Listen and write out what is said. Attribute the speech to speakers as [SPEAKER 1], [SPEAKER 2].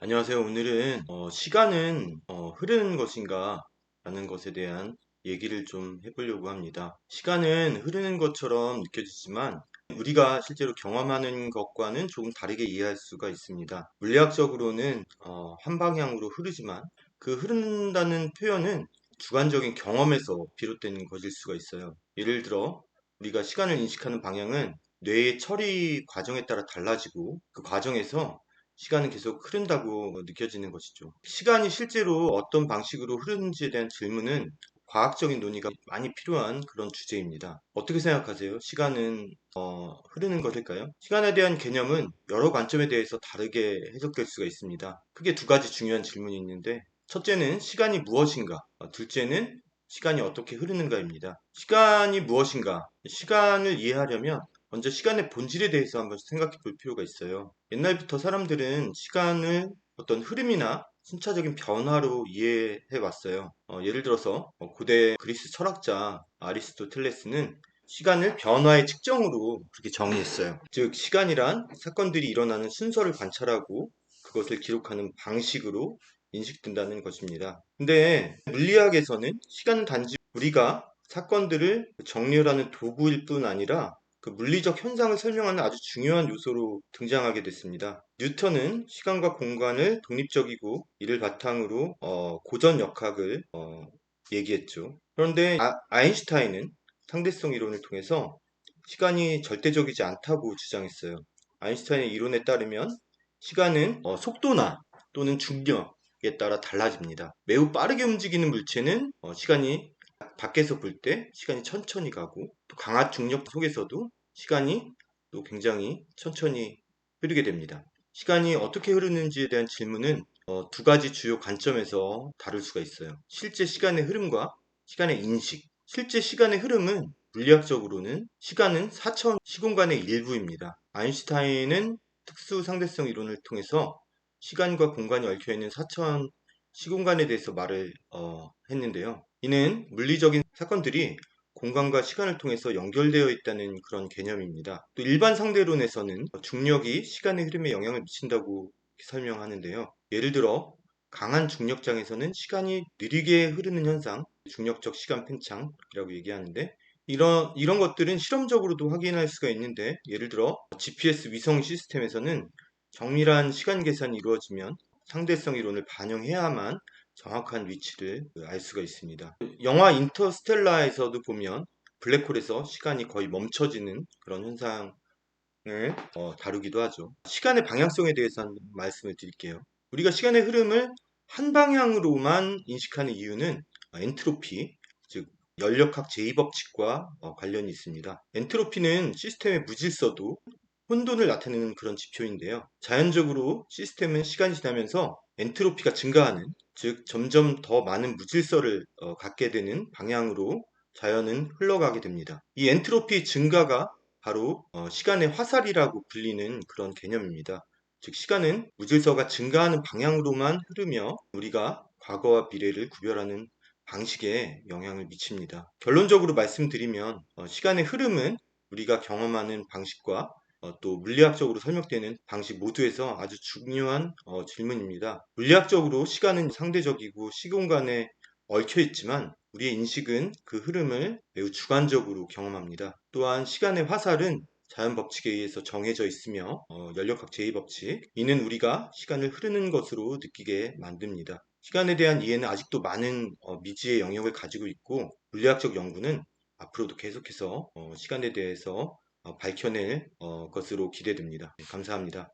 [SPEAKER 1] 안녕하세요. 오늘은 시간은 흐르는 것인가 라는 것에 대한 얘기를 좀 해보려고 합니다. 시간은 흐르는 것처럼 느껴지지만 우리가 실제로 경험하는 것과는 조금 다르게 이해할 수가 있습니다. 물리학적으로는 한 방향으로 흐르지만 그 흐른다는 표현은 주관적인 경험에서 비롯된 것일 수가 있어요. 예를 들어 우리가 시간을 인식하는 방향은 뇌의 처리 과정에 따라 달라지고 그 과정에서 시간은 계속 흐른다고 느껴지는 것이죠. 시간이 실제로 어떤 방식으로 흐르는지에 대한 질문은 과학적인 논의가 많이 필요한 그런 주제입니다. 어떻게 생각하세요? 시간은 흐르는 것일까요? 시간에 대한 개념은 여러 관점에 대해서 다르게 해석될 수가 있습니다. 크게 두 가지 중요한 질문이 있는데 첫째는 시간이 무엇인가? 둘째는 시간이 어떻게 흐르는가입니다. 시간이 무엇인가? 시간을 이해하려면 먼저 시간의 본질에 대해서 한번 생각해 볼 필요가 있어요. 옛날부터 사람들은 시간을 어떤 흐름이나 순차적인 변화로 이해해 왔어요. 예를 들어서 고대 그리스 철학자 아리스토텔레스는 시간을 변화의 측정으로 그렇게 정의했어요. 즉 시간이란 사건들이 일어나는 순서를 관찰하고 그것을 기록하는 방식으로 인식된다는 것입니다. 근데 물리학에서는 시간은 단지 우리가 사건들을 정렬하는 도구일 뿐 아니라 그 물리적 현상을 설명하는 아주 중요한 요소로 등장하게 됐습니다. 뉴턴은 시간과 공간을 독립적이고 이를 바탕으로 고전 역학을 얘기했죠. 그런데 아인슈타인은 상대성 이론을 통해서 시간이 절대적이지 않다고 주장했어요. 아인슈타인의 이론에 따르면 시간은 속도나 또는 중력에 따라 달라집니다. 매우 빠르게 움직이는 물체는 시간이 밖에서 볼 때 시간이 천천히 가고 또 강한 중력 속에서도 시간이 또 굉장히 천천히 흐르게 됩니다. 시간이 어떻게 흐르는지에 대한 질문은 두 가지 주요 관점에서 다룰 수가 있어요. 실제 시간의 흐름과 시간의 인식. 실제 시간의 흐름은 물리학적으로는 시간은 4차원 시공간의 일부입니다. 아인슈타인은 특수 상대성 이론을 통해서 시간과 공간이 얽혀있는 4차원 시공간에 대해서 말을 했는데요. 이는 물리적인 사건들이 공간과 시간을 통해서 연결되어 있다는 그런 개념입니다. 또 일반 상대론에서는 중력이 시간의 흐름에 영향을 미친다고 설명하는데요. 예를 들어 강한 중력장에서는 시간이 느리게 흐르는 현상, 중력적 시간 팽창이라고 얘기하는데 이런 것들은 실험적으로도 확인할 수가 있는데 예를 들어 GPS 위성 시스템에서는 정밀한 시간 계산이 이루어지면 상대성 이론을 반영해야만 정확한 위치를 알 수가 있습니다. 영화 인터스텔라에서도 보면 블랙홀에서 시간이 거의 멈춰지는 그런 현상을 다루기도 하죠. 시간의 방향성에 대해서 한 말씀을 드릴게요. 우리가 시간의 흐름을 한 방향으로만 인식하는 이유는 엔트로피, 즉 연력학 제2법칙과 관련이 있습니다. 엔트로피는 시스템의 무질서도, 혼돈을 나타내는 그런 지표인데요. 자연적으로 시스템은 시간이 지나면서 엔트로피가 증가하는, 즉 점점 더 많은 무질서를 갖게 되는 방향으로 자연은 흘러가게 됩니다. 이 엔트로피 증가가 바로 시간의 화살이라고 불리는 그런 개념입니다. 즉 시간은 무질서가 증가하는 방향으로만 흐르며 우리가 과거와 미래를 구별하는 방식에 영향을 미칩니다. 결론적으로 말씀드리면 시간의 흐름은 우리가 경험하는 방식과 또 물리학적으로 설명되는 방식 모두에서 아주 중요한 질문입니다. 물리학적으로 시간은 상대적이고 시공간에 얽혀 있지만 우리의 인식은 그 흐름을 매우 주관적으로 경험합니다. 또한 시간의 화살은 자연 법칙에 의해서 정해져 있으며 연력학 제2법칙 이는 우리가 시간을 흐르는 것으로 느끼게 만듭니다. 시간에 대한 이해는 아직도 많은 미지의 영역을 가지고 있고 물리학적 연구는 앞으로도 계속해서 시간에 대해서 밝혀낼 것으로 기대됩니다. 네, 감사합니다.